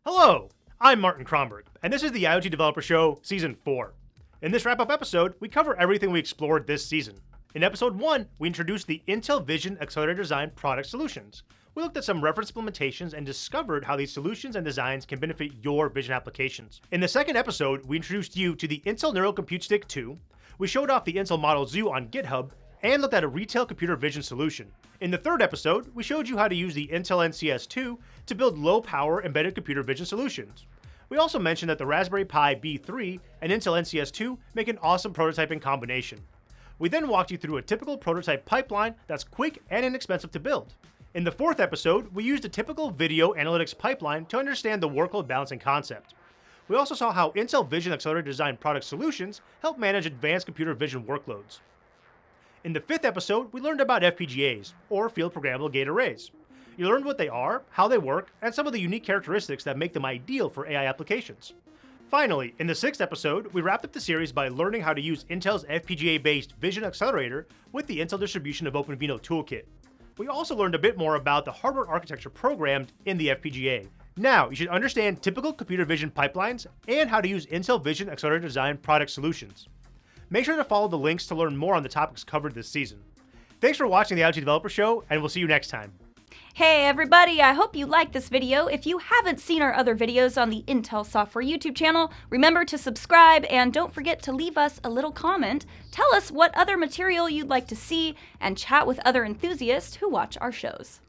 Hello, I'm Martin Kronberg, and this is the IoT Developer Show Season 4. In this wrap-up episode, we cover everything we explored this season. In Episode 1, we introduced the Intel Vision Accelerator Design product solutions. We looked at some reference implementations and discovered how these solutions and designs can benefit your vision applications. In the second episode, we introduced you to the Intel Neural Compute Stick 2, we showed off the Intel Model Zoo on GitHub, and looked at a retail computer vision solution. In the third episode, we showed you how to use the Intel NCS2 to build low-power embedded computer vision solutions. We also mentioned that the Raspberry Pi B3 and Intel NCS2 make an awesome prototyping combination. We then walked you through a typical prototype pipeline that's quick and inexpensive to build. In the fourth episode, we used a typical video analytics pipeline to understand the workload balancing concept. We also saw how Intel Vision Accelerator Design product solutions help manage advanced computer vision workloads. In the fifth episode, we learned about FPGAs, or Field Programmable Gate Arrays. You learned what they are, how they work, and some of the unique characteristics that make them ideal for AI applications. Finally, in the sixth episode, we wrapped up the series by learning how to use Intel's FPGA-based Vision Accelerator with the Intel distribution of OpenVINO Toolkit. We also learned a bit more about the hardware architecture programmed in the FPGA. Now, you should understand typical computer vision pipelines and how to use Intel Vision Accelerator Design product solutions. Make sure to follow the links to learn more on the topics covered this season. Thanks for watching the IoT Developer Show, and we'll see you next time. Hey everybody, I hope you liked this video. If you haven't seen our other videos on the Intel Software YouTube channel, remember to subscribe and don't forget to leave us a little comment. Tell us what other material you'd like to see and chat with other enthusiasts who watch our shows.